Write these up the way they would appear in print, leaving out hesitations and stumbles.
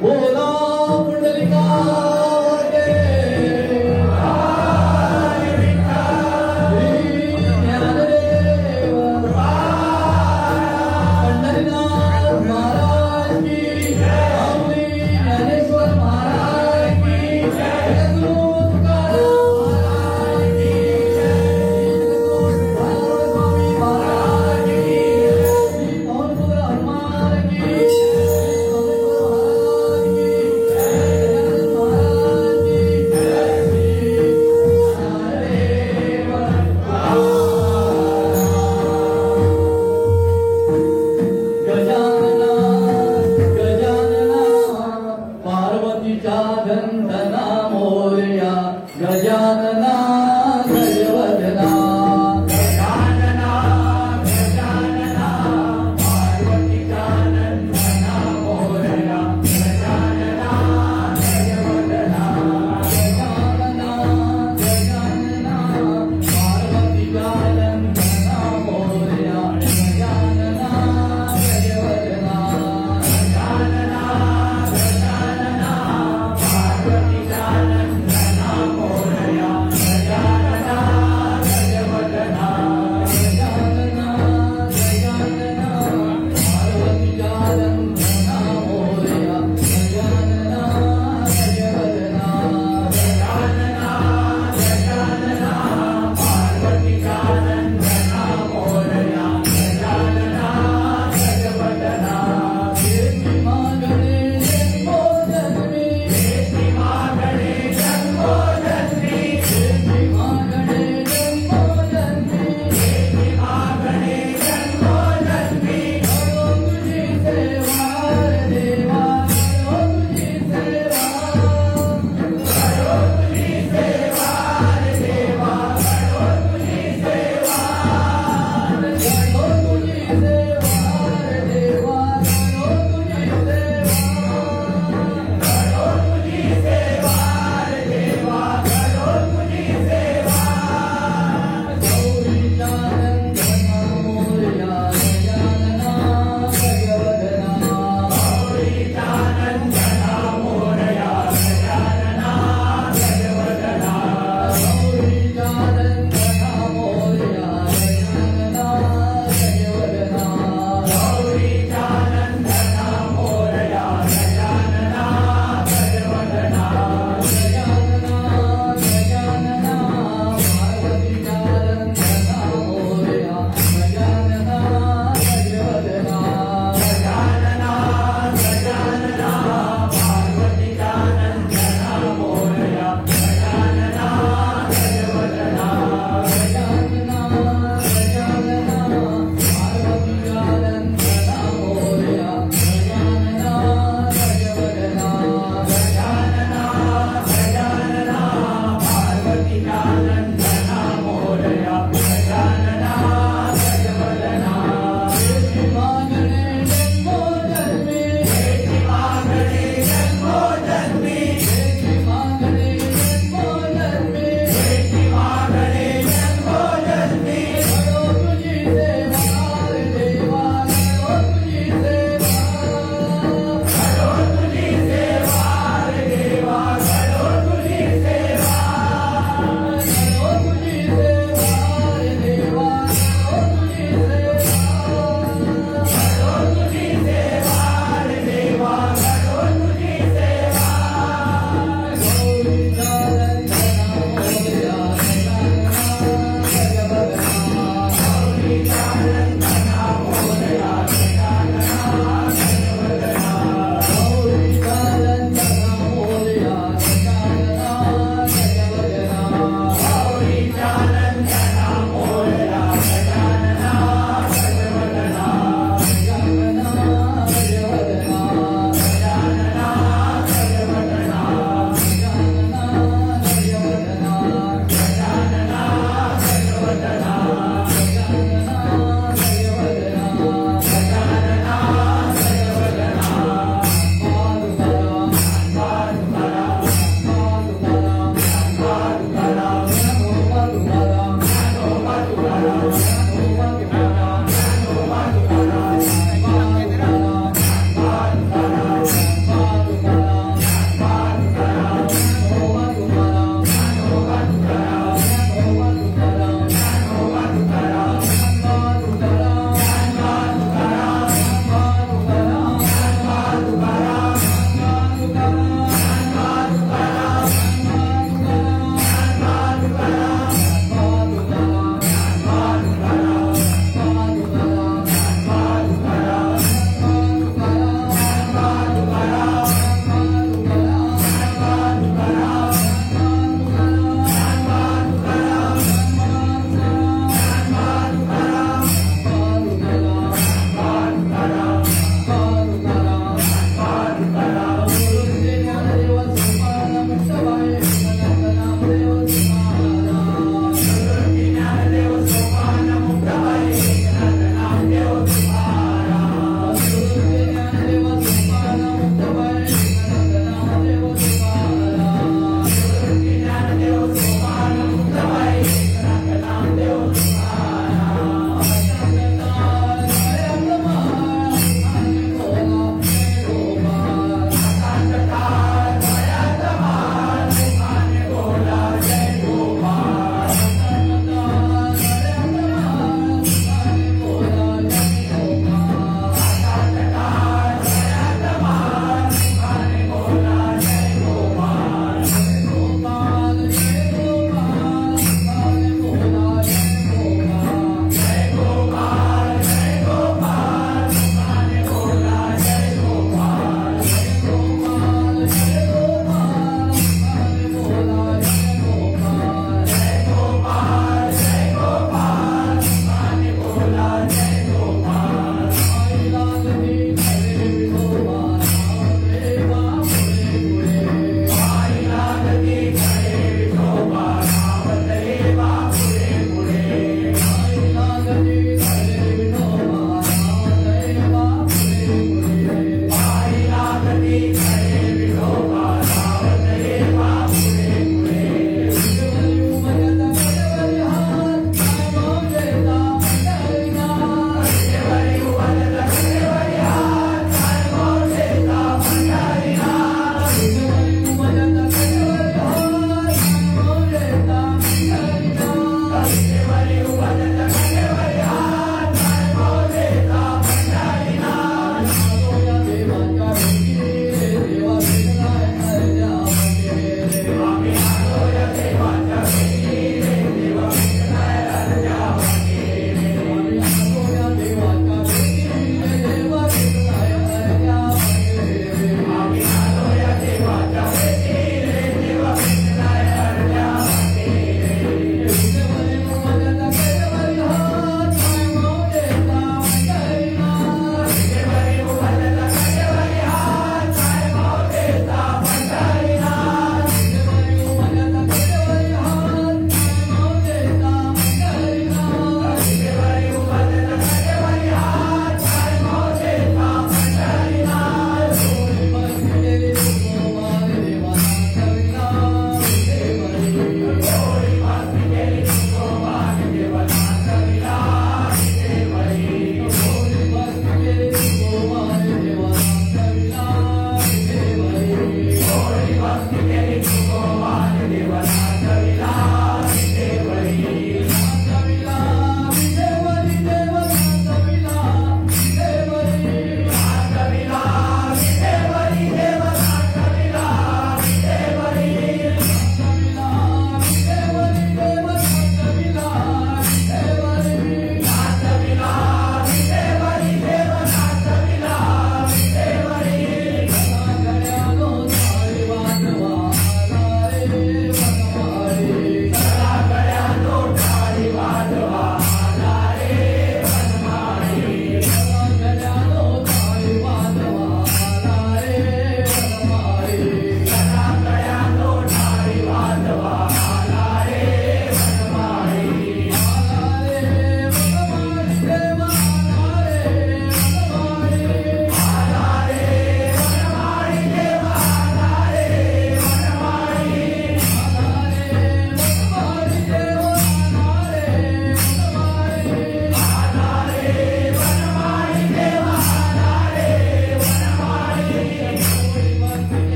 बोला पुंडलिका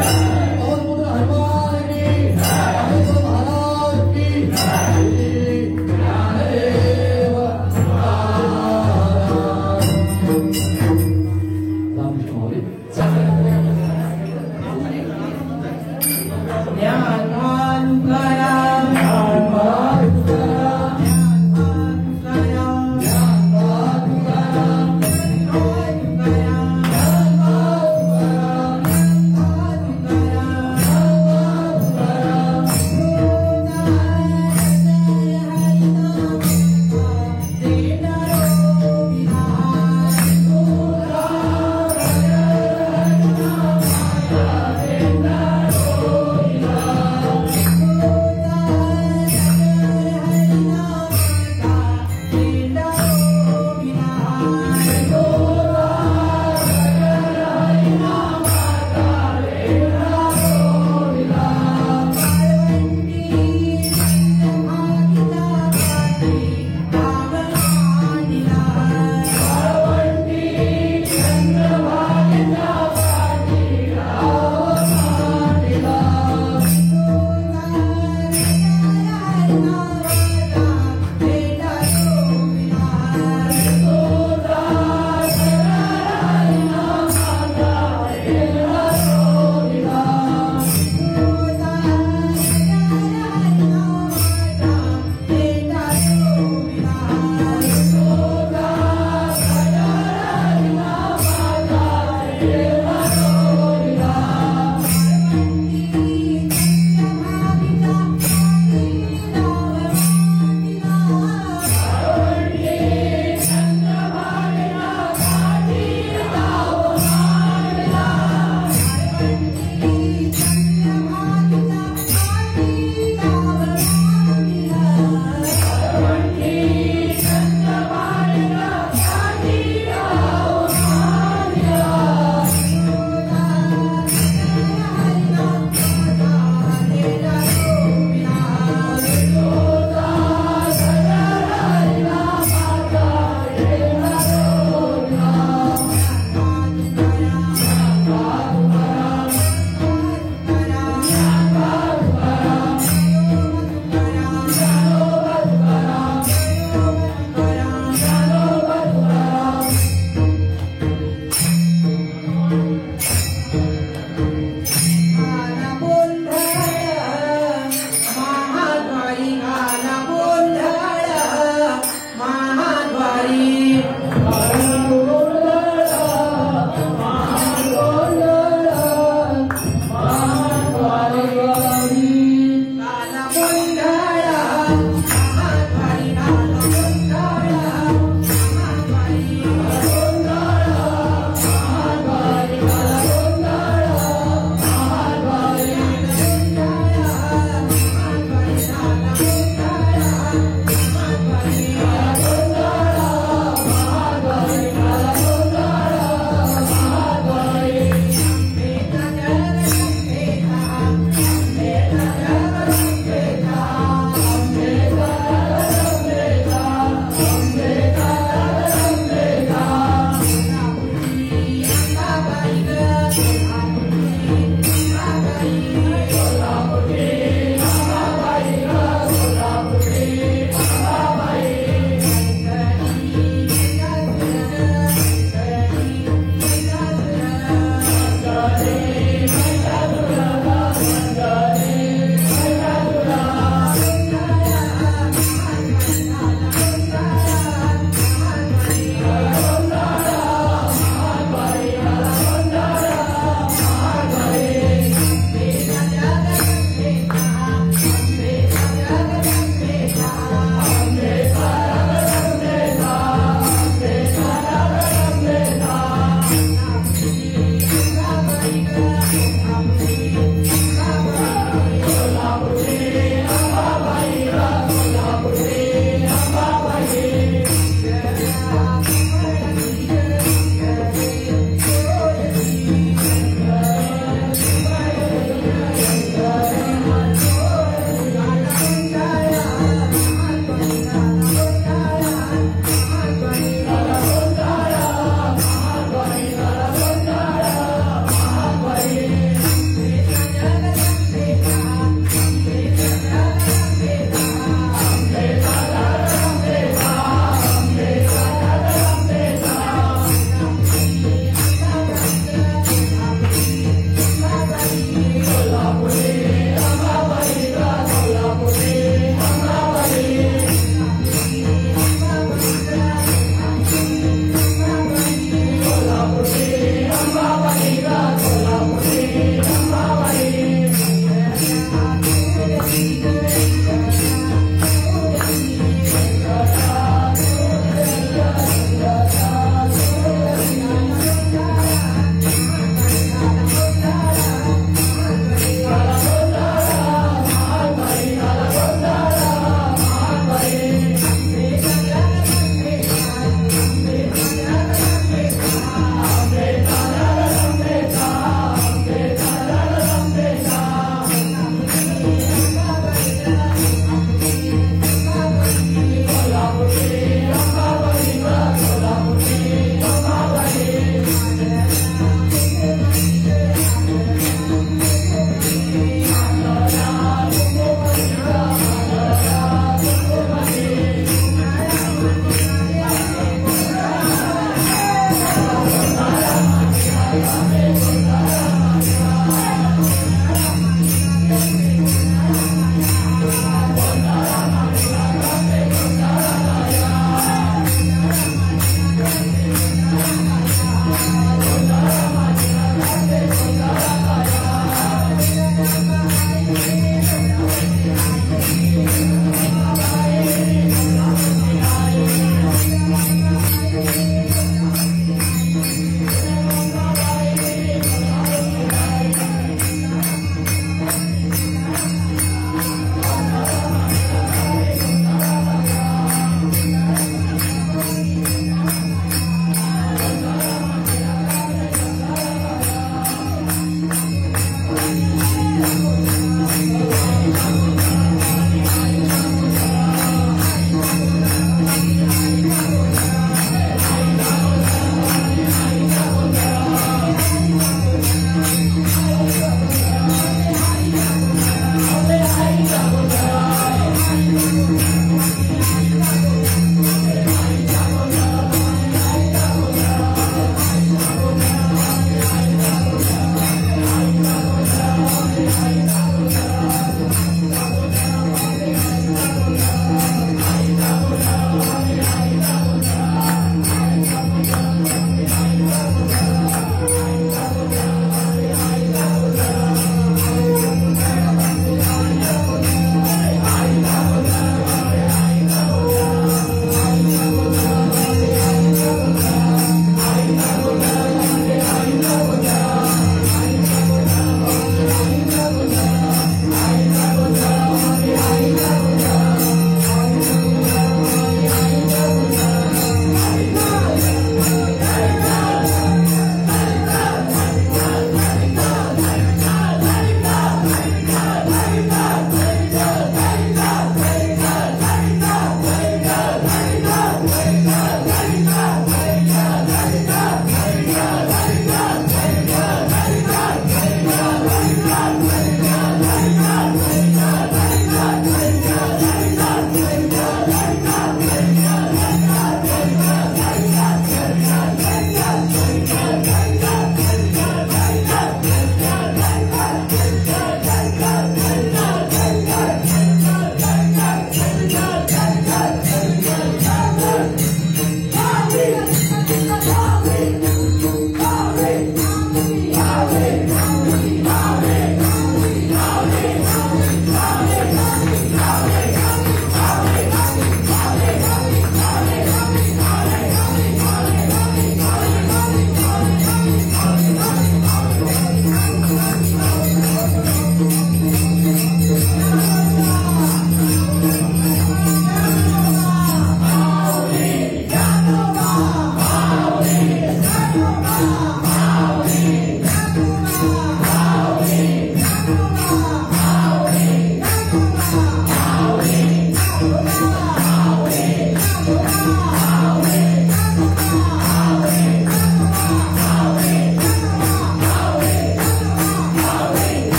पवन पुत्र हनुमान की रामेश्वर महाराज की ज्ञानदेव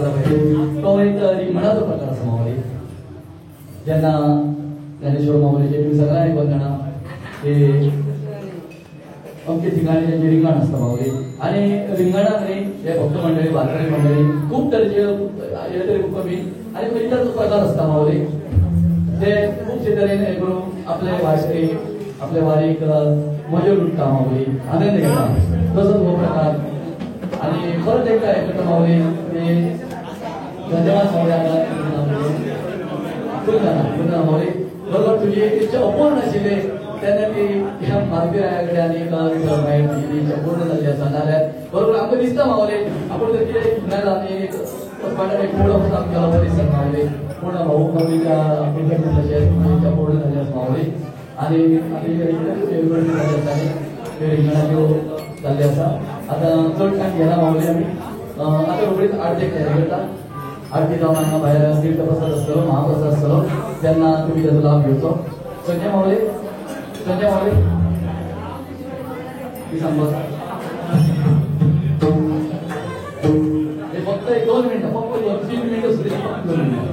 जाता पळय तो एक रिंगणाचो प्रकार आसा माऊली. जेन्ना ज्ञानेश्वर माऊलीचे तुम्ही सगळ्यांक आयकून जाणा की अमके ठिकाणी त्यांचे रिंगण असतं माऊली. आणि रिंगणात न्ही हे भक्त मंडळी वारकरी मंडळी खूप तरेचे तरी कमी आणि खंयच्याच प्रकार असता माऊली. ते खूपशे तरेन हे करून आपले वारकरी आपल्या वारीक मजा लुटता माऊली, आनंद घेता. तसोच हो प्रकार. आणि परत एकदा हे करता माऊली ते धन्यवाद माऊली. बरोबर तुझी इच्छा अपूर्ण आशिल्ली तेन्ना ती ह्या मारुतीराया कडेन आनी अपूर्ण जाल्ली आसा. नाल्यार बरोबर आमकां दिसता माऊली आपूण जर कितें नाजाल्यार आमी एक पूर्ण आमकां केलो दिसता माऊली. पूर्ण भाऊ माऊलीच्या तशें पूर्ण जाल्ली आसा माऊली. आणि रिंगणाच्यो जाल्ली आसा. आतां चड टायम घेना माऊली आमी आतां रोखडीच आरतीक तयारी करता. आरती जावन हांगा भायर तीर्थप्रसाद आसतलो महाप्रसाद आसतलो तेन्ना तुमी ताचो लाभ घेवचो. संजय माऊली ती सांगता फक्त 2 मिनिटं फक्त 2-3 मिनिटं सुद्धा फक्त 2 मिनिटं.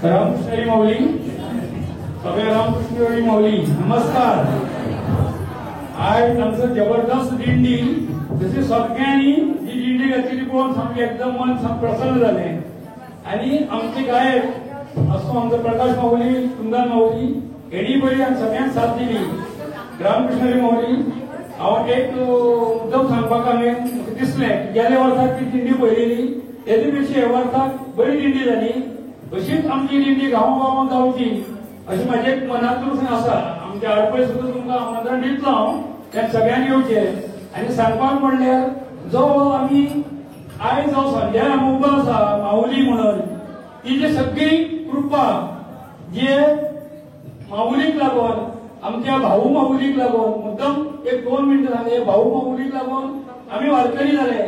रामकृष्ण माऊली, सगळे रामकृष्ण माऊली नमस्कार. आज आमचं जबरदस्त दिंडी जशी सगळ्यांनी ही दिंडी घातलेली पळोवन सामकें एकदम मन प्रसन्न झाले. आणि आमचे गायक असो आमचो प्रकाश माऊली सुंदर माऊली हेणी बरी सगळ्यांक साथ दिली. रामकृष्ण माऊली हांव एक मुद्दम सांगपाक हांवें दिसलें गेल्या वर्साक ती दिंडी पळयलेली तेजे पेक्षा ह्या वर्साक बरी दिंडी जाली. अशीच आमची दिंडी गांवागांवांत जावची अशी म्हाजे एक मनांतून आसा. आमच्या आडपय सुद्दां तुमकां आमंत्रण दितलो हांव त्या सगळ्यांनी येवचे. आनी सांगपाक म्हणल्यार जो आमी आयज जो संध्या आमी उबो आसा माऊली म्हणून तिची सगळी कृपा जे माऊलीक लागून आमच्या भाऊ माऊलीक लागून मुद्दम एक 2 मिनिटं सांगले भाऊ माऊलीक लागून आमी वारकरी जाले.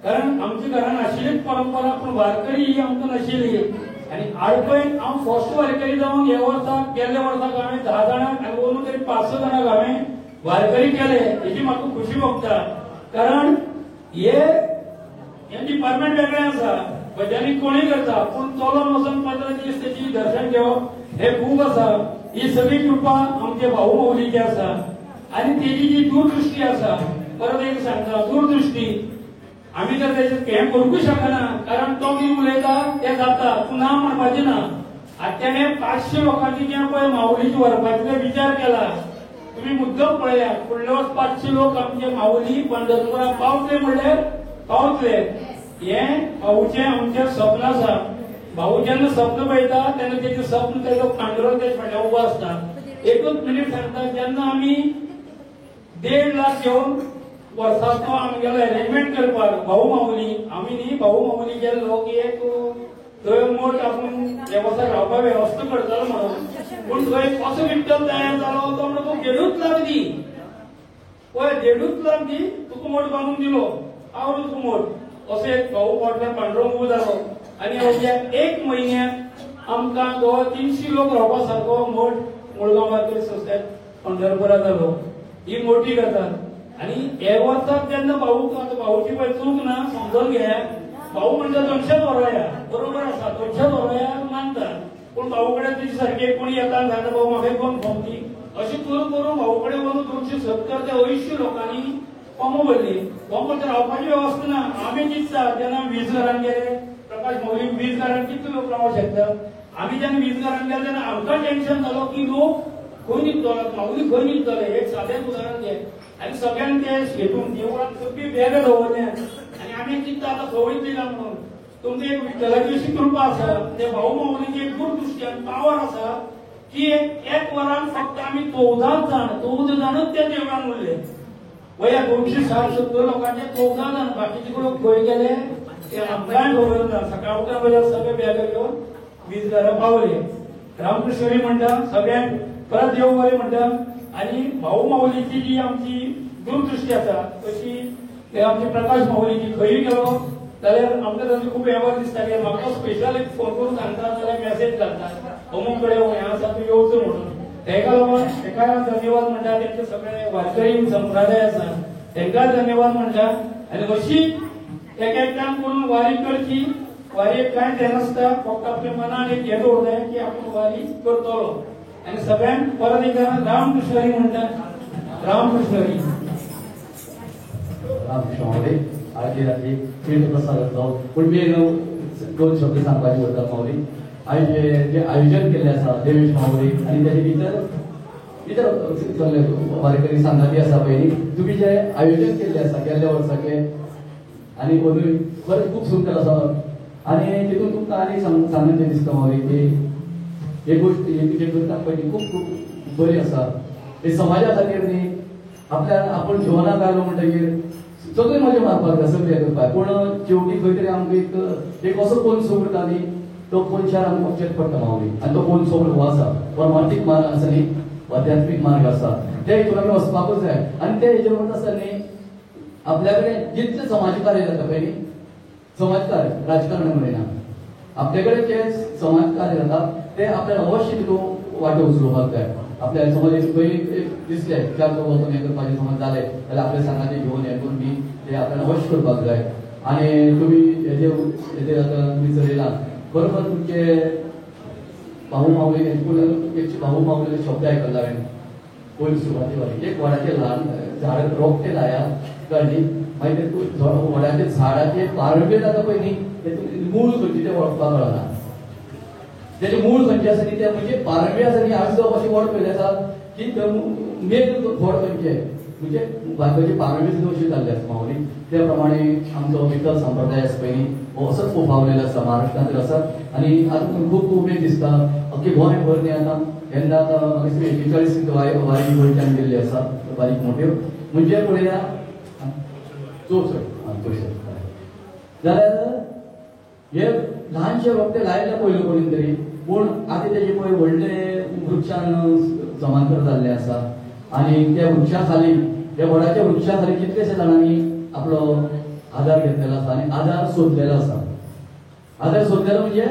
कारण आमच्या घरान आशिल्लीच परंपरा पूण वारकरी ही आमकां नाशिल्ली. आणि आडपयन हांव फर्स्ट वारकरी जावन हे वर्साक गेल्ल्या वर्साक हांवें 10 जाणांक आनी अंदून तरी 5-6 जाणांक हांवें वारकरी केले. हेची म्हाका खुशी भोगता. कारण हे डिपार्टमेंट वेगळें आसा भजनी कोणीय करता पूण चलोन वचून 15 दीस तेची दर्शन घेवप हे खूब आसा. ही सगळी कृपा आमचे भाऊ माऊलीची आसा. आनी तेजी जी दूरदृश्टी आसा परत एक सांगता दूरदृश्टी आमी तर तेजें हें करूंक शकना. कारण तो कितें उलयता तें जाता पूण ना म्हणपाचें ना. आतां तेणें 500 लोकांची जें पळय माऊलीची व्हरपाचो विचार केला तुमी मुद्दम पळयात. फुडले वर्स 500 लोक आमचे माऊली पंढरपुराक पावतले म्हणल्यार पावतले. हें भाऊचें आमचें सपन आसा. भाऊ जेन्ना सपन पळयता तेन्ना तेजें सपन तेजो पांडुरंग तेजे फाटल्यान उबो आसता. एकूच मिनीट सांगता जेन्ना आमी 1.5 लाख घेवन वर्साचो आमगेलो अरेंजमेंट करपाक भाऊ माऊली आमी न्ही भाऊ माऊली गेल्लो की एक थंय मोठ आपूण वेवसाय रावपाक वेवस्था करतलो म्हणून. पूण थंय असो विठ्ठल तयार जालो तो म्हणटा 1.5 लाख दी पळय 1.5 लाख दी तुका मोठ बांदून दिलो हांव तुका मोठ असो एक भाऊ फाटल्यान पांडुरंग उबो जालो. आनी अवघ्या 1 म्हयन्याक आमकां 300 लोक रावपा सारको मोठ मुळगांव वारकरी संस्थेंत पंढरपुरा जालो. ही मोठी गजाल. आणि हे वर्साक जेन्ना भाऊची पळय चूक ना समजून घे. भाऊ म्हणजे 200 वरया बरोबर आसा 200 वरया मानता पूण भाऊ कडेन तुजी सारखे कोणी येता आनी सांगता भाऊ म्हाका कोण फोन दी अशें करून करून भाऊ कडेन व्हरून 270 ते 80 लोकांनी कोमो भरली. कोमो तर रावपाची वेवस्था ना. आमी चिंतता जेन्ना 20 घरांक गेले प्रकाश माऊली 20 घरांक कितले लोक रावंक शकता. आमी जेन्ना 20 घरांक गेले तेन्ना आमकां टेन्शन जालो की लोक खंय न्हिदतलो माऊली खंय न्हिदतले. एक सादें उदाहरण घे. आनी सगळ्यांक ते हेतून देवळांत सगळी बॅगां दवरल्या आनी आमी चिंतता आतां खंय दिला म्हणून. तुमची एक विठ्ठलाची अशी कृपा आसा ते भाऊ माऊलीची एक दूरदृश्टी आनी पावर आसा की एक वरान फक्त आमी 14 जाणच त्या देवळान उरले. वया 260-70 लोकांचे 14 जाण बाकीचे लोक खंय गेले ते आमकांय खबर ना. सकाळ उठून सगळे बॅगां घेवन 20 घरां पावले. रामकृष्ण म्हणटा सगळ्यांक परत देव बरें म्हणटा. आणि भाऊ माऊलीची जी आमची दूरदृष्टी आसा तशी हे आमचे प्रकाश माऊलीची खंयी गेलो जाल्यार आमकां तांचो खूब वेव्हार दिसता की म्हाका स्पेशल एक फोन करून सांगता जाल्यार मेसेज घालता अमूक कडेन हें आसा तूं येवचो म्हणून तेका लागून तेका धन्यवाद म्हणटा तेंचे सगळे वारकरी संप्रदाय आसा तेंकां धन्यवाद म्हणटा आनी अशी एक एकट्यान करून वारी करची वारीक कांय तें नासता फक्त आपल्या मनान एक हें दवरताय की आपूण वारी करतलो आनी सगळ्यांक परत एकदा रामकृष्ण हरी म्हणटा रामकृष्ण हरी रामकृष्ण माऊली आजी रात्री तीर्थ प्रसाद जातलो पूण मी दोन शब्द सांगपाचे उरता माऊली आयज जे आयोजन केल्लें आसा देवेश माऊली आनी तेजे भितर सगळे वारकरी सांगाती आसा पळय तुमी जे आयोजन केल्लें आसा गेल्ल्या वर्साचे आनी अजून खरेंच खूब सुंदर आसा आनी तितून तुमकां आनी सांगचे दिसता माऊली की एक गोष्ट जे करता पळय ती खूब खूब बरी आसा हे समाजा खातीर न्ही आपल्यान आपूण जिवनाक आयलो म्हणटकीर सगळी मजा मारपाक जाय सगळें करपाक पूण शेवटी खंय तरी आमकां एक असो कोण सोडटा न्ही तो कोणशार आमकां वचचेच पडटा माऊली आनी तो कोण सोड हो आसा परमार्थीक मार्ग आसा न्ही आध्यात्मीक मार्ग आसा ते हितून आमी वचपाकूच जाय आनी ते हेजेर वता आसतना न्ही आपल्या कडेन जितले समाजकार्य जाता पळय न्ही समाजकार्य राजकारण म्हणिना आपल्या कडेन जे समाजकार्य जाता ते आपल्याला अवश्य तितून वांटो उचलोवपाक जाय आपल्या समज खंय दिसलें चार वचून हें करपाचें समज जालें जाल्यार आपल्या सांगाचे घेवन हें करून बी ते आपल्याला अवश्य करपाक जाय आनी तुमी हेजेर आतां तुमी चलयला बरोबर तुमचे भाऊ माऊली भाऊ माऊली शब्द आयकल्लो हांवें पयलीं सुरवाती वाली एक वडाचें ल्हान झाड रोपटें लाया कळ्ळें मागीर ते वडाच्या झाडाचे पारंब्यो जाता पळय न्ही तेतून मूळ खंयचे ते वळखपाक कळना तेजे मूळ खंयचे आसा न्ही ते म्हणजे पारंबी आसा न्ही आज जो अशें व्हड पयलें आसा की मेन व्हड खंयचे म्हणजे बायकोची पारंबी सुद्दां अशी जाल्ली आसा माऊली त्या प्रमाणे आमचो मित्र संप्रदाय आसा पळय न्ही हो असोच फोफावलेलो आसा महाराष्ट्रांत आसा आनी आतां खूब उमेद दिसता अख्खे गोंयभर न्ही आतां यंदा आतां 41 वारी गोंयच्यान गेल्ली आसा बारीक मोठ्यो म्हणजे पळया जाल्यार हे ल्हानशे रोपटे लायले पयलो कोणी तरी पूण आतां तेजे पळय व्हडले वृक्षान जमांतर जाल्ले आसा आनी त्या वृक्षा खाली त्या वडाच्या वृक्षा खाली कितलेशे जाणांनी आपलो आधार घेतलेलो आसा आनी आधार सोदलेलो आसा आधार सोदलेलो म्हणजे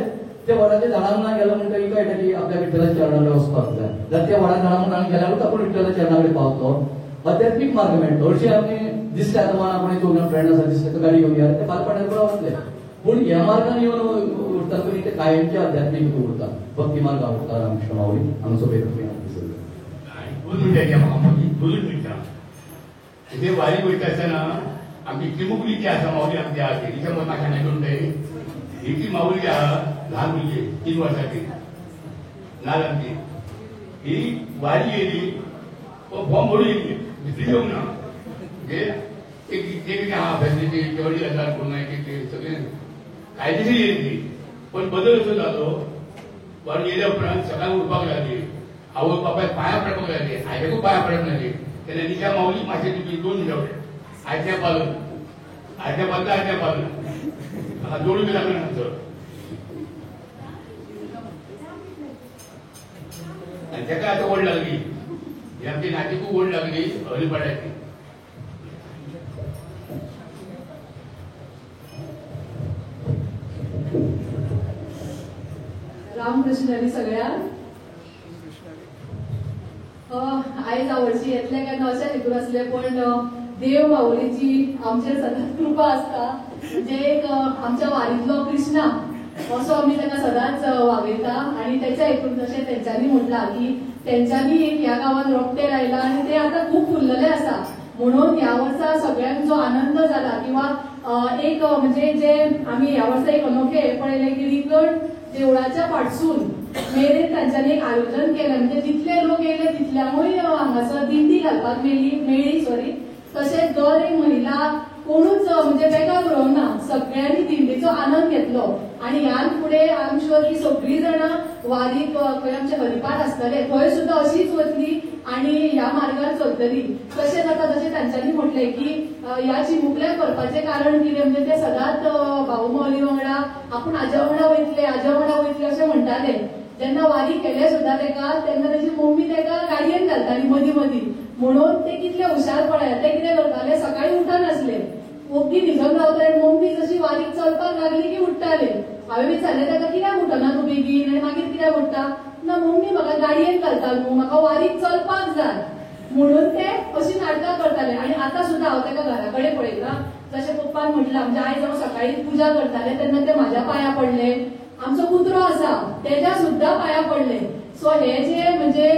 त्या वडाच्या झाडांक ना गेलो म्हणटकीर कळटा की आपल्या विठ्ठलाच्या चरणा कडेन वचपाक जाय जाल्यार त्या वडा झाडांक ना गेल्यारूच आपूण विठ्ठलाच्या चरणा कडेन पावतलो आध्यात्मीक मार्ग मेळटलो हरशीं आमी दिसलें आतां मला आपण दोन फ्रेंड आसा दिसलें तर गाडी घेवन या ते फाल्यां बरो वतले पूण ह्या मार्गान येवन उरता तरी ते कायमचे आध्यात्मीक उरता भक्ती मार्ग आवडटा रामकृष्ण माऊली आमचो भेट इथे वारी वयता आसतना आमची चिमुकली जी आसा माऊली आमच्या तिच्या मतां खाण्यात म्हणटाय ही ती माऊली जी आहा ल्हान भुरगी 3 वर्सांची नाल आमची ही वारी येयली फॉर्म भरून येयली दुसरी येवंक ना म्हणजे एक आहा फॅसिलिटी जेवढी आसा पूर्ण ते सगळे कायदेशीर येयली पण बदल असो जालो वारी येयल्या उपरांत सकाळी उठपाक लागली आवय बापाय पांयां पडपाक लागली आयकूय पांयां पडप नासली तेन्ना निशा माऊली मातशें तुमी 2 जेवले आयत्या पालन आयत्या पालन म्हाका जोडूंक लागलो ना चड आनी तेका आतां व्हड लागली ही आमची नाती खूब व्हड लागली हरिपाड्याची रामकृष्ण हरी सगळ्यांक आयज आवडची येतले केन्ना अशें भितूर आसले पण देव माऊलीची आमचेर सदांच कृपा आसता म्हणजे एक आमच्या वारींतलो कृष्णा असो आमी ताका सदांच वावयता आनी तेच्या हितून जशें तेंच्यांनी म्हटलां की तेंच्यांनी एक ह्या गांवांत रोपटे लायला आनी ते आतां खूब फुल्लले आसा म्हणून ह्या वर्सा सगळ्यांक जो आनंद जाला किंवा एक म्हणजे जे आमी ह्या वर्सा एक अनोखे पळयले की रिकड देवळाच्या फाटसून मेरेन तांच्यांनी एक आयोजन केलें म्हणजे जितले लोक येयले तितल्यांकूय हांगासर दिंडी घालपाक मेळ्ळी तशेंच दर एक महिला कोणूच म्हणजे बेकार उरोंक ना सगळ्यांनी दिंडीचो आनंद घेतलो आनी ह्यान फुडें आय एम शुअर की सगळीं जाणां वारीक खंय आमचे हरिपाठ आसतले थंय सुद्दां अशीच वतली आनी ह्या मार्गार चलतली तशेंच आतां जशें तांच्यांनी म्हटलें की ह्या चिमुकल्याक करपाचें कारण कितें म्हणजे ते सदांच भाऊ माऊली वांगडा आपूण हाज्या वांगडा वयतले अशें म्हणटाले जेन्ना वारी केले सुद्दां तेका तेन्ना तेजी मम्मी तेका गाडयेन घालताली मदीं मदीं म्हणून ते कितले हुशार पळयात ते कितें करताले सकाळीं उठनासले ओगी न्हिदून रावताले आनी मम्मी जशी वारीक चलपाक लागली की उठताले. हांवें विचारलें ताका कित्याक उठना तूं बेगीन आनी मागीर कित्याक उठता? ना मम्मी म्हाका गाडयेन घालता न्हू, म्हाका वारीक चलपाक जाय म्हणून ते अशी नाटकां करताले. आनी आतां सुद्दां हांव ताका घरा कडेन पळयता. जशें पप्पान म्हटलें आमच्या आयज हांव सकाळी पुजा करताले तेन्ना ते म्हाज्या पांया पडले. आमचो कुत्रो आसा तेज्या सुद्दां पांया पडले. सो हे जे म्हणजे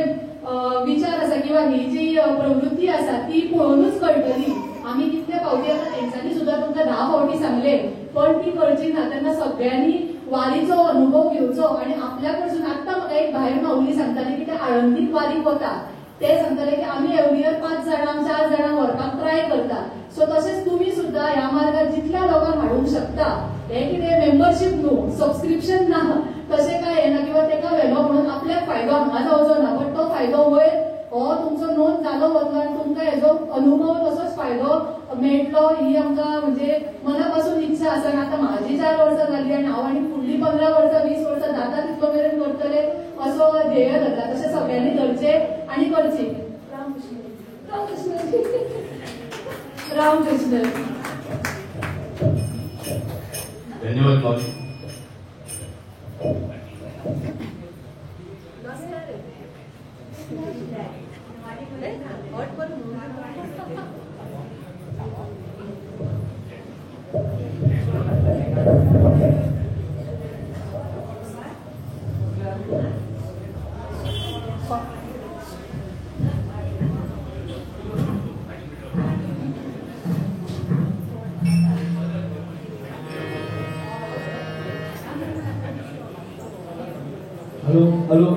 विचार आसा किंवा ही जी प्रवृत्ती आसा ती पळोवनूच कळटली. आमी कितले फावटी आतां तेंच्यांनी सुद्दां तुमकां 10 फावटी सांगले पण ती करची ना. तेन्ना सगळ्यांनी वारीचो अनुभव घेवचो आनी आपल्या कडसून. आत्तां म्हाका एक भायर माऊली सांगताली की ते आळंदीक वारीक वता. ते सांगताले की आमी एवढीयर 5 जाणां 4 जाणां व्हरपाक ट्राय करता. सो तशेंच तुमी सुद्दां ह्या मार्गार जितल्या लोकांक हाडूंक शकता. हे कितें मेंबरशीप न्हू, सबस्क्रिप्शन ना, तशें काय हे ना किंवा तेका व्हेलो म्हणून आपल्याक फायदो हांगा जावचो ना. बट तो फायदो वयर हो तुमचो नोंद जालो वतलो आनी तुमकां हेजो अनुभव तसोच फायदो मेळटलो ही आमकां म्हणजे मनापासून इच्छा आसा. आनी आतां म्हाजी 4 वर्सां जाली आनी हांव आनी फुडलीं 15 वर्सां 20 वर्सां जाता तितलो मेरेन करतले असो ध्येय धरता. तशें सगळ्यांनी धरचे आनी करचे. रामकृष्ण. धन्यवाद माऊली. हॅलो हॅलो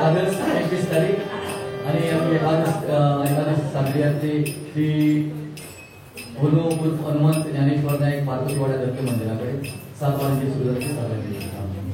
एकादश 21 तारीख आणि आम्ही एकादश साजरी असते ती बोलू हनुमंत ज्ञानेश्वर नाईक मारुतीवाडा दत्त मंदिराकडे 7 वाजता सुरू झाली.